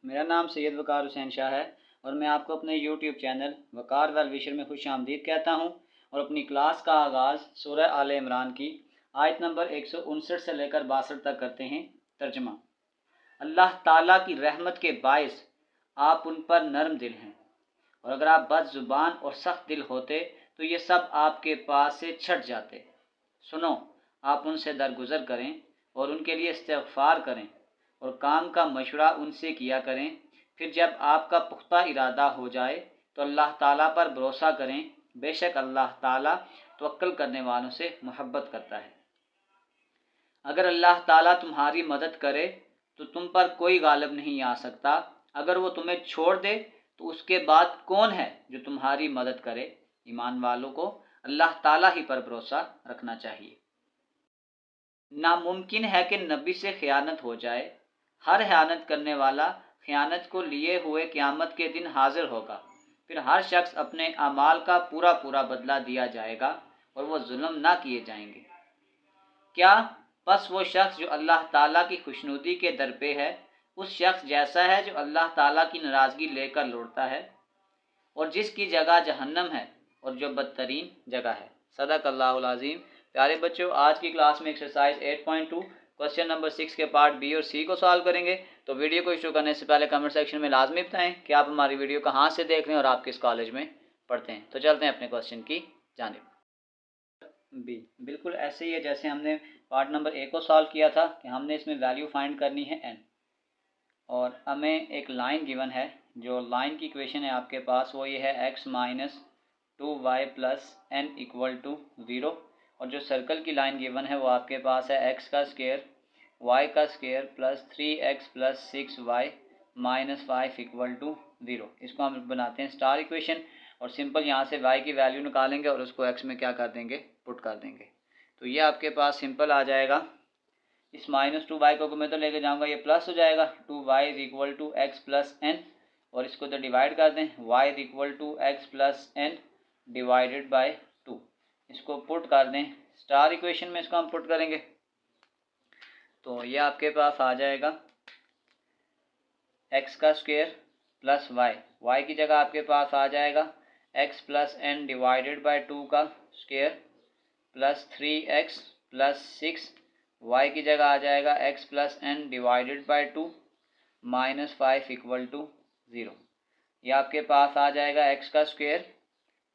मेरा नाम सैयद वकार हुसैन शाह है और मैं आपको अपने यूट्यूब चैनल वकार वेल विशर में खुश आमदीद कहता हूँ और अपनी क्लास का आगाज़ सूरह आले इमरान की आयत नंबर 159 से लेकर 62 तक करते हैं। तर्जमा। अल्लाह ताला की रहमत के बायस आप उन पर नरम दिल हैं, और अगर आप बदजुबान और सख्त दिल होते तो ये सब आपके पास से छट जाते। सुनो, आप उनसे दरगुजर करें और उनके लिए इस्तिग़फ़ार करें और काम का मशवरा उनसे किया करें। फिर जब आपका पुख्ता इरादा हो जाए तो अल्लाह ताला पर भरोसा करें। बेशक अल्लाह ताला तवक्कुल करने वालों से मोहब्बत करता है। अगर अल्लाह ताला तुम्हारी मदद करे तो तुम पर कोई गालिब नहीं आ सकता। अगर वो तुम्हें छोड़ दे तो उसके बाद कौन है जो तुम्हारी मदद करे। ईमान वालों को अल्लाह ताला ही पर भरोसा रखना चाहिए। नामुमकिन है कि नबी से खयानत हो जाए। हर खयानत करने वाला खयानत को लिए हुए क़यामत के दिन हाजिर होगा। फिर हर शख्स अपने अमाल का पूरा पूरा बदला दिया जाएगा और वो जुल्म ना किए जाएंगे। क्या बस वो शख्स जो अल्लाह ताला की खुशनुदी के दर पे है उस शख्स जैसा है जो अल्लाह ताला की नाराज़गी लेकर लौटता है, और जिसकी जगह जहन्नम है और जो बदतरीन जगह है। सदक़ल्लाहुल अज़ीम। प्यारे बच्चों, आज की क्लास में एक्सरसाइज 8.2 क्वेश्चन नंबर 6 के पार्ट बी और सी को सॉल्व करेंगे। तो वीडियो को शुरू करने से पहले कमेंट सेक्शन में लाजमी बताएं कि आप हमारी वीडियो कहाँ से देख रहे हैं और आप किस कॉलेज में पढ़ते हैं। तो चलते हैं अपने क्वेश्चन की जानिब। बी बिल्कुल ऐसे ही है जैसे हमने पार्ट नंबर ए को सॉल्व किया था कि हमने इसमें वैल्यू फाइंड करनी है एन, और हमें एक लाइन गिवन है। जो लाइन की इक्वेशन है आपके पास वो ये है x minus 2y plus N equal to 0, और जो सर्कल की लाइन गिवन है वो आपके पास है x का स्क्वायर y का square plus 3x plus 6y minus 5 equal to 0। इसको हम बनाते हैं स्टार इक्वेशन, और सिंपल यहाँ से y की वैल्यू निकालेंगे और उसको x में क्या कर देंगे, पुट कर देंगे। तो ये आपके पास सिंपल आ जाएगा। इस माइनस 2y को मैं तो लेके जाऊंगा, ये प्लस हो जाएगा 2y is equal to X plus N, और इसको तो डिवाइड कर दें y is equal to X plus N divided by 2। इसको पुट कर दें स्टार इक्वेशन में, इसको हम पुट करेंगे तो ये आपके पास आ जाएगा x का स्क्वायर प्लस y की जगह आपके पास आ जाएगा x plus N divided by 2 का square plus 3x plus 6, y की जगह आ जाएगा x plus N divided by 2 minus 5 equal to 0। यह आपके पास आ जाएगा x का स्क्वायर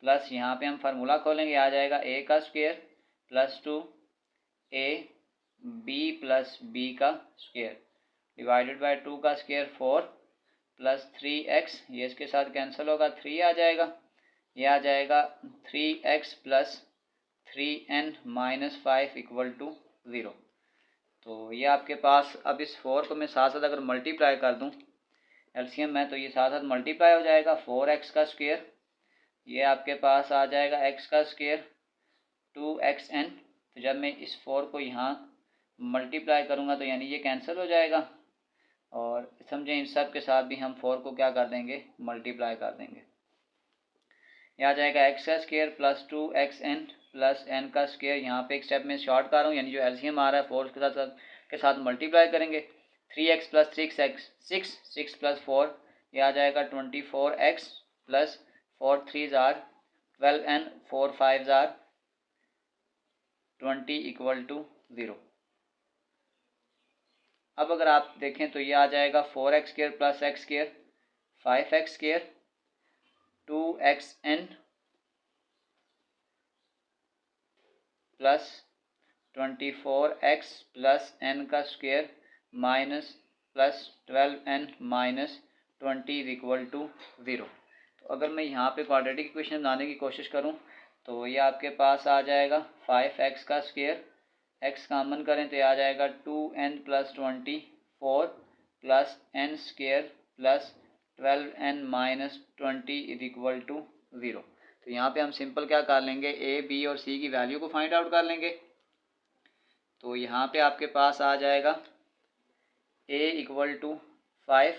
प्लस यहाँ पे हम फार्मूला खोलेंगे, आ जाएगा a का square plus 2a b plus b का स्क्वायर डिवाइडेड बाय 2 का स्क्वायर 4 प्लस 3x, ये इसके साथ कैंसिल होगा 3 आ जाएगा। यह आ जाएगा 3x plus 3n minus 5 equal to 0। तो ये आपके पास, अब इस 4 को मैं साथ साथ अगर मल्टीप्लाई कर दूं एलसीएम में तो ये साथ साथ मल्टीप्लाई हो जाएगा 4x का स्क्वायर, ये आपके पास आ जाएगा x का स्क्वायर 2xn। तो जब मैं इस 4 को यहाँ मल्टीप्लाई करूँगा तो यानी ये कैंसिल हो जाएगा, और समझें इन सब के साथ भी हम 4 को क्या कर देंगे, मल्टीप्लाई कर देंगे। यह आ जाएगा x का square plus 2xn plus n का स्क्वायर, यहाँ पे एक स्टेप में शॉर्ट कर रहा हूँ, यानी जो एलसीएम आ रहा है 4 के साथ मल्टीप्लाई करेंगे। 3x प्लस 6 प्लस 4, ये आ जाएगा 24x प्लस 4 3 जार 12n 4 5 जार 20 इक्वल टू 0। अब अगर आप देखें तो ये आ जाएगा 4x square plus x square 5x स्क्वायर 2xn plus 24x plus n का square minus plus 12n minus 20 equal to 0। तो अगर मैं यहाँ पे क्वाड्रेटिक इक्वेशन बनाने की कोशिश करूँ तो ये आपके पास आ जाएगा 5x का स्क्वायर, x कामन करें तो ये आ जाएगा 2n plus 24 plus n square plus 12n minus 20 is equal to 0। तो यहाँ पे हम सिंपल क्या कर लेंगे, a b और c की वैल्यू को फाइंड आउट कर लेंगे। तो यहाँ पे आपके पास आ जाएगा a equal to 5,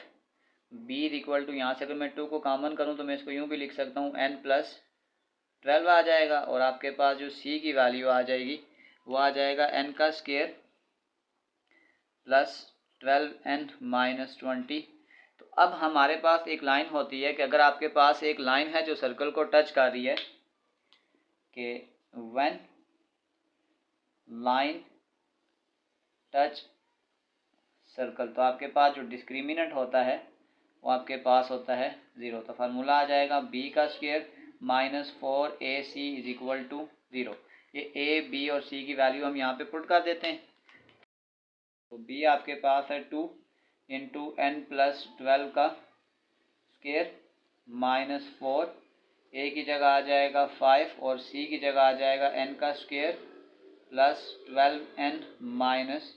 b equal to, यहाँ से अगर मैं 2 को कॉमन करूँ तो मैं इसको यूँ भी लिख सकता हूँ n प्लस 12 आ जाएगा, और आपके पास जो c की वैल्यू आ जाएगी वो आ जाएगा n का स्क्वायर प्लस 12n माइनस 20। तो अब हमारे पास एक लाइन होती है कि अगर आपके पास एक लाइन है जो सर्कल को टच कर रही है कि व्हेन लाइन टच सर्कल, तो आपके पास जो डिस्क्रिमिनेंट होता है वो आपके पास होता है 0। तो फार्मूला आ जाएगा b का square minus 4ac is equal to 0। ये a, b और c की वैल्यू हम यहाँ पे पुट कर देते हैं। तो b आपके पास है 2 इंटू एन प्लस 12 का स्क्वायर माइनस 4, a की जगह आ जाएगा 5 और c की जगह आ जाएगा n का स्क्वायर प्लस 12n माइनस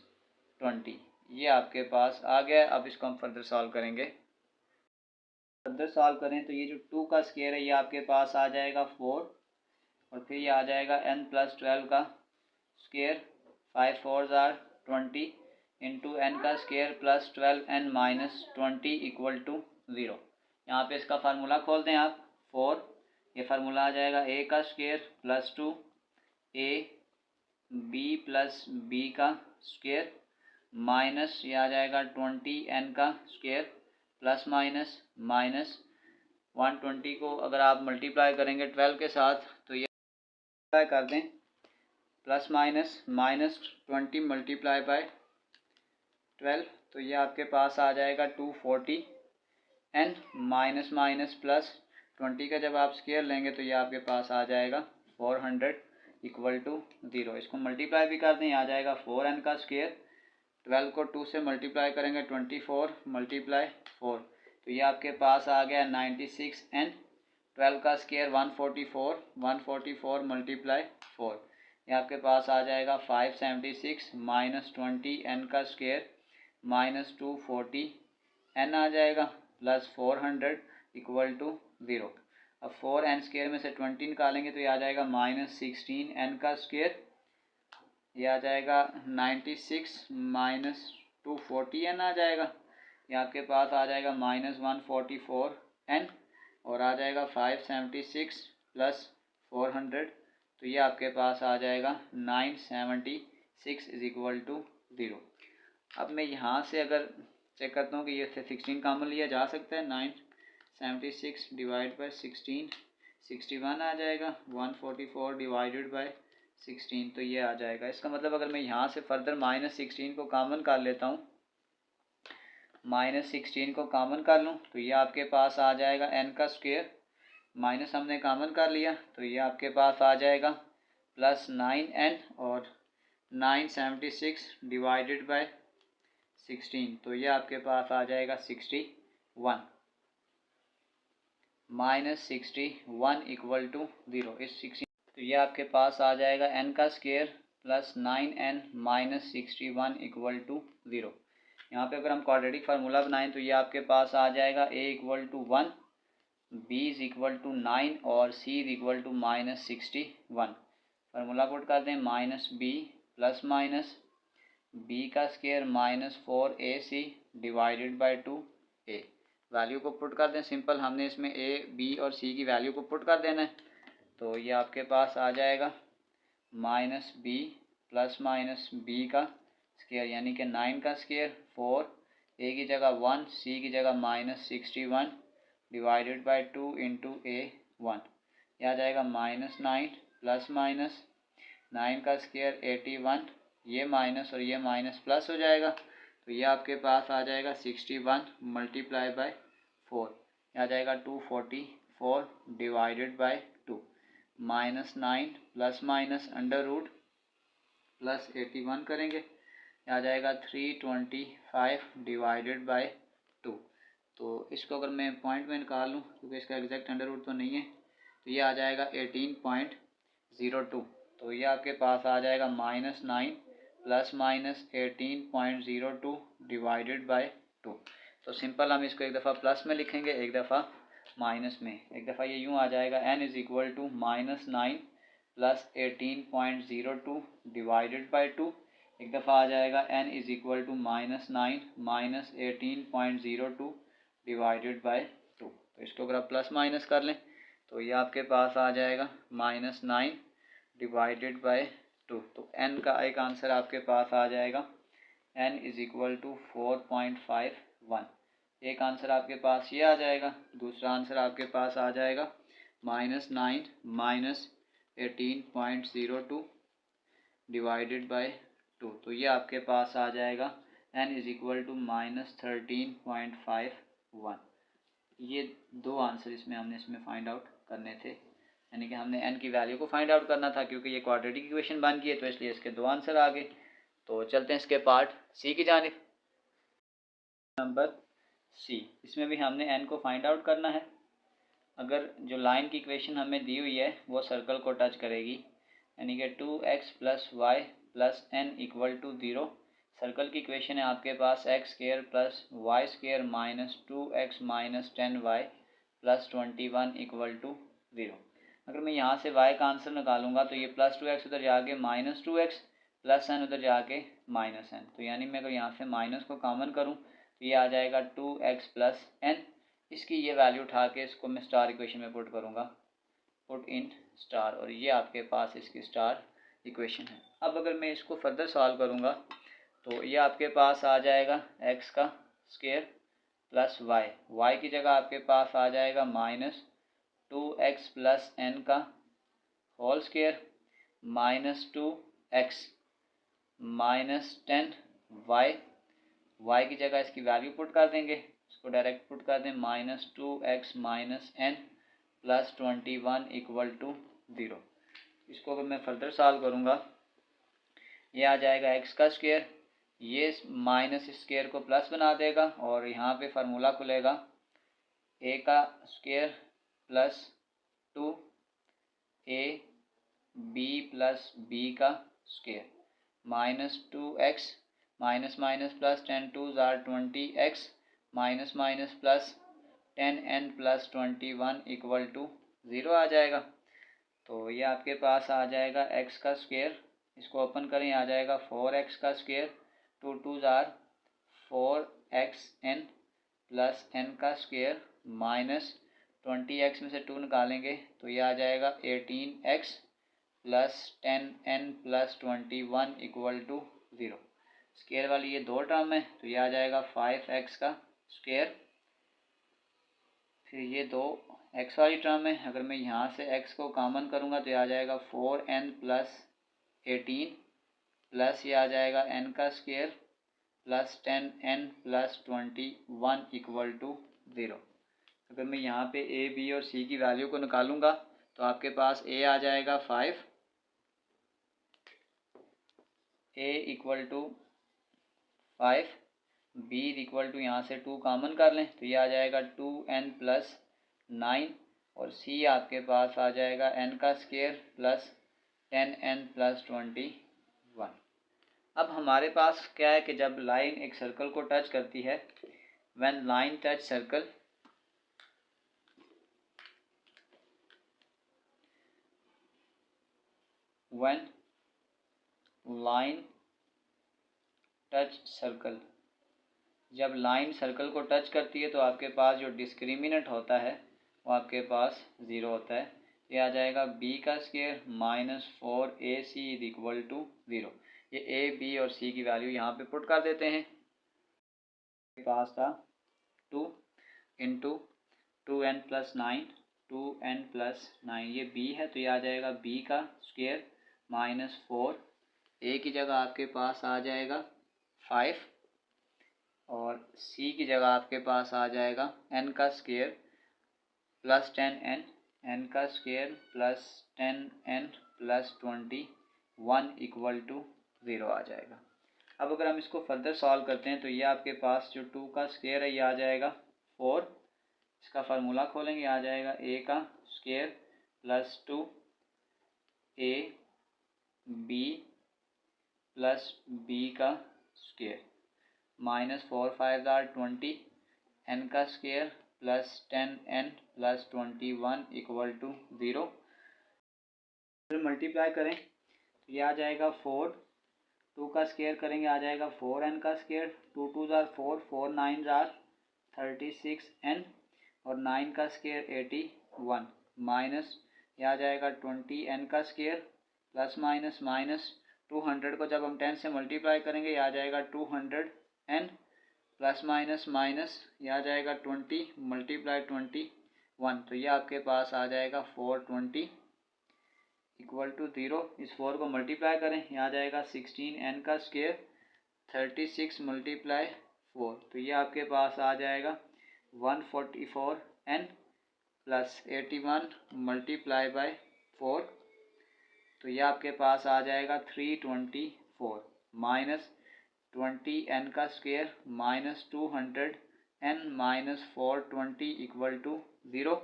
20। ये आपके पास आ गया। अब इसको हम फर्दर सॉल्व करेंगे। फर्दर सॉल्व करें तो ये जो 2 का स्क्वायर है ये आपके पास आ जाएगा 4 और फिर ये आ जाएगा n प्लस 12 का स्क्वायर 5 4 ज़ार 20 इंटू एन का square plus 12n minus 20 equal to 0। यहाँ पे इसका फार्मूला खोल दें आप 4, ये फार्मूला आ जाएगा a का square plus 2 a b plus b का स्क्वायर माइनस ये आ जाएगा 20n का स्क्वायर प्लस माइनस माइनस 120 को अगर आप मल्टीप्लाई करेंगे 12 के साथ तो ये मल्टीप्लाई कर दें plus minus minus 20 multiply by 12 तो ये आपके पास आ जाएगा 240n माइनस माइनस प्लस 20 का जब आप स्क्वायर लेंगे तो ये आपके पास आ जाएगा 400 इक्वल टू 0। इसको मल्टीप्लाई भी कर दें, आ जाएगा 4n का स्क्वायर 12 को 2 से मल्टीप्लाई करेंगे 24 मल्टीप्लाई 4 तो ये आपके पास आ गया 96n। 12 का स्क्वायर 144 मल्टीप्लाई 4 ये आपके पास आ जाएगा 576 माइनस 20n का स्क्वायर माइनस 240n आ जाएगा प्लस 400 इक्वल टू 0। अब 4n स्क्वायर में से 20 निकालेंगे तो ये आ जाएगा माइनस 16n का स्क्वायर, ये आ जाएगा 96 माइनस 240n आ जाएगा। ये आपके पास आ जाएगा माइनस 144n और आ जाएगा 576 प्लस 400 तो ये आपके पास आ जाएगा 976 इज इक्वल टू 0। अब मैं यहाँ से अगर चेक करता हूँ कि ये 16 कॉमन लिया जा सकता है। 976 डिवाइड बाई 16 61 आ जाएगा। 144 डिवाइडेड बाई 16 तो ये आ जाएगा। इसका मतलब अगर मैं यहाँ से फर्दर माइनस 16 को कॉमन कर लेता हूँ, माइनस 16 को कॉमन कर लूँ तो ये आपके पास आ जाएगा n का स्क्वायर, माइनस हमने कॉमन कर लिया तो ये आपके पास आ जाएगा प्लस 9n और 976 डिवाइडेड बाय 16 तो ये आपके पास आ जाएगा 61 माइनस 61 इक्वल टू 0। इस 16 तो ये आपके पास आ जाएगा n का square plus 9n minus 61 equal to 0। यहाँ पे अगर हम क्वाड्रेटिक फार्मूला बनाएं तो ये आपके पास आ जाएगा a equal to 1, b is equal to 9 और c is equal to minus 61। Formula put कर दें minus b plus minus b का square minus 4ac divided by 2a। Value को पुट कर दें, सिंपल हमने इसमें a b और c की वैल्यू को पुट कर देना है तो ये आपके पास आ जाएगा minus b plus minus b का स्क्वायर यानी कि 9 का स्क्वायर 4, a की जगह 1, c की जगह minus 61 divided by 2 into a 1। यह आ जाएगा माइनस 9 प्लस माइनस 9 का स्क्वायर 81, ये माइनस और ये माइनस प्लस हो जाएगा तो ये आपके पास आ जाएगा 61 मल्टीप्लाई बाई 4, यह आ जाएगा 244 divided by 2 minus 9 plus minus under root plus 81 करेंगे, आ जाएगा 325 डिवाइडेड बाई 2। तो इसको अगर मैं पॉइंट में निकाल लूँ क्योंकि इसका एग्जैक्ट अंडर रूट तो नहीं है तो ये आ जाएगा 18.02। तो ये आपके पास आ जाएगा minus 9 plus minus 18.02 divided by 2। तो सिंपल हम इसको एक दफ़ा प्लस में लिखेंगे, एक दफ़ा माइनस में। एक दफ़ा ये यूँ आ जाएगा n is equal to minus 9 plus 18.02 divided by 2। एक दफ़ा आ जाएगा n is equal to minus 9 minus 18.02 divided by 2। तो इसको अगर आप प्लस माइनस कर लें तो ये आपके पास आ जाएगा माइनस 9 डिवाइडेड बाई 2। तो n का एक आंसर आपके पास आ जाएगा n इज़ इक्वल टू 4.51। एक आंसर आपके पास ये आ जाएगा, दूसरा आंसर आपके पास आ जाएगा -9 माइनस 18.02 डिवाइडेड बाय 2। तो ये आपके पास आ जाएगा n इज इक्वल टू -13.51। ये दो आंसर इसमें फाइंड आउट करने थे, यानी कि हमने n की वैल्यू को फाइंड आउट करना था। क्योंकि ये क्वाड्रेटिक इक्वेशन बन गई है तो इसलिए इसके दो आंसर आ गए। तो चलते हैं इसके पार्ट सी की जानिब। नंबर सी, इसमें भी हमने n को फाइंड आउट करना है। अगर जो लाइन की इक्वेशन हमें दी हुई है वो सर्कल को टच करेगी, यानी कि 2x plus y plus N equal to 0। Circle की इक्वेशन है आपके पास x square plus y square minus 2x minus 10y plus 21 equal to 0। अगर मैं यहाँ से y का आंसर निकालूंगा तो ये प्लस 2x उधर जाके माइनस 2x प्लस n उधर जाके माइनस n। तो यानी मैं अगर यहाँ से माइनस को कॉमन करूँ तो ये आ जाएगा 2x प्लस n। इसकी ये वैल्यू उठा के इसको मैं स्टार इक्वेशन में पुट करूँगा, पुट इन स्टार, और ये आपके पास इसकी स्टार इक्वेशन है। अब अगर मैं इसको फर्दर सॉल्व करूँगा तो ये आपके पास आ जाएगा x का स्क्वायर प्लस y की जगह आपके पास आ जाएगा माइनस 2x प्लस n का whole square minus 2x minus 10y की जगह इसकी वैल्यू पुट कर देंगे, इसको डायरेक्ट पुट कर दें -2x minus n plus 21 equal to 0। इसको अगर मैं फर्दर सॉल्व करूँगा ये आ जाएगा x का स्क्वायर, ये माइनस स्क्वायर को प्लस बना देगा और यहाँ पे फार्मूला खुलेगा a का square plus 2a b plus b का square minus 2x minus minus plus 10 2 जार 20x minus minus plus 10n plus 21 equal to 0 आ जाएगा। तो ये आपके पास आ जाएगा x का स्क्वायर, इसको ओपन करें आ जाएगा 4x का square 2 2 jar 4xn plus n का स्क्वायर माइनस 20x में से 2 निकालेंगे तो ये आ जाएगा 18x plus 10n plus 21 equal to 0। Square वाली ये दो टर्म है तो ये आ जाएगा 5x का स्क्वायर, फिर ये दो x वाली टर्म है, अगर मैं यहाँ से x को कॉमन करूँगा तो ये आ जाएगा 4n प्लस 18 प्लस ये आ जाएगा n का square plus 10n plus 21 equal to 0। अगर मैं यहाँ पे a b और c की वैल्यू को निकालूंगा तो आपके पास a आ जाएगा 5, a equal to 5, b equal to यहाँ से 2 कॉमन कर लें तो ये आ जाएगा 2n प्लस 9 और c आपके पास आ जाएगा n का स्क्वायर प्लस 10n प्लस 21। अब हमारे पास क्या है कि जब लाइन एक सर्कल को टच करती है, when line touch circle, when line touch circle, जब लाइन सर्कल को टच करती है तो आपके पास जो डिस्क्रिमिनेंट होता है वो आपके पास 0 होता है। ये आ जाएगा b का square minus 4ac is equal to 0। ये a b और c की वैल्यू यहाँ पे पुट कर देते हैं। पास था 2 into 2n plus 9, 2n plus 9, ये b है तो ये आ जाएगा b का स्क्वायर माइनस 4, a की जगह आपके पास आ जाएगा 5 और c की जगह आपके पास आ जाएगा n का स्क्वायर प्लस 10n, n का square plus 10n plus 21 equal to 0 आ जाएगा। अब अगर हम इसको फर्दर सॉल्व करते हैं तो ये आपके पास जो 2 का स्क्वायर है ये आ जाएगा 4, इसका फार्मूला खोलेंगे आ जाएगा a का square plus 2a b plus b का स्क्वायर माइनस 4 5 जार 20, n का square plus 10n plus 21 equal to 0। फिर मल्टीप्लाई करें तो ये आ जाएगा 4, 2 का स्क्वायर करेंगे आ जाएगा 4n का स्क्वायर, 2 2 जार 4, 4 9 जार 36n और 9 का स्क्वायर 81 माइनस ये आ जाएगा 20n का स्क्वायर प्लस माइनस माइनस 200 को जब हम 10 से मल्टीप्लाई करेंगे ये आ जाएगा 200n प्लस माइनस माइनस, ये आ जाएगा 20 मल्टीप्लाई 21, तो ये आपके पास आ जाएगा 420 इक्वल टू 0। इस 4 को मल्टीप्लाई करें, ये आ जाएगा 16n का स्क्वायर 36 मल्टीप्लाई 4, तो ये आपके पास आ जाएगा 144n प्लस 81 मल्टीप्लाई बाय 4, तो ये आपके पास आ जाएगा 324 माइनस 20n का square minus 200n minus 420 equal to 0।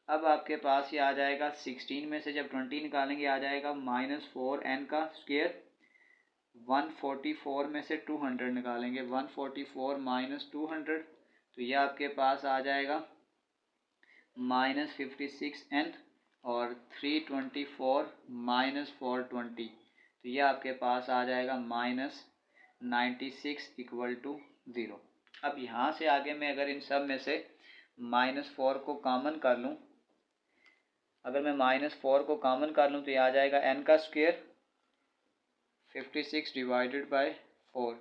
अब आपके पास ये आ जाएगा 16 में से जब 20 निकालेंगे आ जाएगा माइनस 4n का स्क्वायर, 144 में से 200 निकालेंगे 144 माइनस 200, तो ये आपके पास आ जाएगा माइनस 56n और 324 माइनस 420, तो ये आपके पास आ जाएगा माइनस 96 इक्वल टू 0। अब यहाँ से आगे मैं अगर इन सब में से माइनस 4 को कॉमन कर लूँ, अगर मैं माइनस 4 को कॉमन कर लूँ तो ये आ जाएगा n का स्क्वायर 56 डिवाइडेड बाय 4,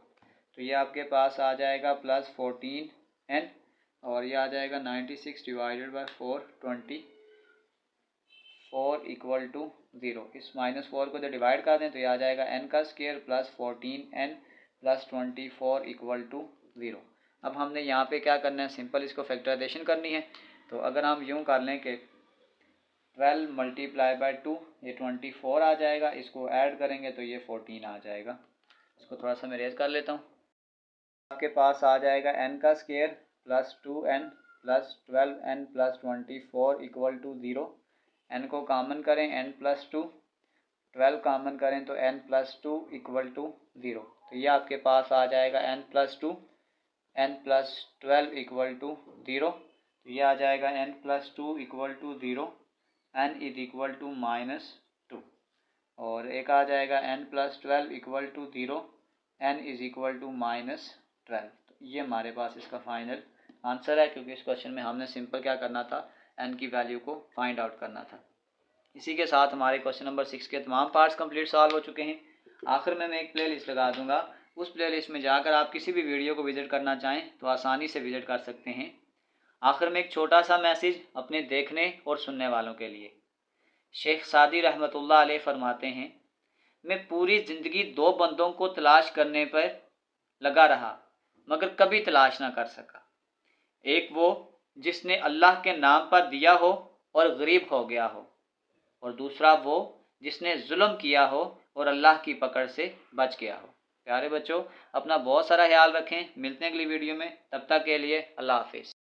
तो ये आपके पास आ जाएगा प्लस 14n और ये आ जाएगा 96 डिवाइडेड बाय 4 इक्वल टू 0। इस माइनस 4 को जब डिवाइड कर दें तो ये आ जाएगा n का square plus 14n plus 24 equal to 0। अब हमने यहाँ पे क्या करना है, सिंपल इसको फैक्टराइजेशन करनी है। तो अगर हम यूँ कर लें कि 12 मल्टीप्लाई बाय 2 ये 24 आ जाएगा, इसको ऐड करेंगे तो ये 14 आ जाएगा। इसको थोड़ा सा मैं रेज कर लेता हूँ। आपके पास आ जाएगा n का square plus 2n plus 12n plus 24 equal to 0। n को कॉमन करें n प्लस 2, 12 कॉमन करें तो n प्लस 2 इक्वल टू 0, तो ये आपके पास आ जाएगा n plus 2 n plus 12 equal to 0, तो ये आ जाएगा n plus 2 equal to 0, n is equal to minus 2, और एक आ जाएगा n plus 12 equal to 0, n is equal to minus 12। तो ये हमारे पास इसका फाइनल आंसर है, क्योंकि इस क्वेश्चन में हमने सिंपल क्या करना था, n की वैल्यू को फाइंड आउट करना था। इसी के साथ हमारे क्वेश्चन नंबर 6 के तमाम पार्ट्स कंप्लीट सॉल्व हो चुके हैं। आखिर में मैं एक प्लेलिस्ट लगा दूंगा, उस प्लेलिस्ट में जाकर आप किसी भी वीडियो को विजिट करना चाहें तो आसानी से विजिट कर सकते हैं। आखिर में एक छोटा सा मैसेज अपने देखने और सुनने वालों के लिए। शेख सादी रहमतुल्लाह अलैह फरमाते हैं, मैं पूरी ज़िंदगी दो बंदों को तलाश करने पर लगा रहा मगर कभी तलाश ना कर सका। एक वो जिसने अल्लाह के नाम पर दिया हो और गरीब हो गया हो, और दूसरा वो जिसने जुल्म किया हो और अल्लाह की पकड़ से बच गया हो। प्यारे बच्चों, अपना बहुत सारा ख्याल रखें। मिलते हैं अगली वीडियो में, तब तक के लिए अल्लाह हाफिज़।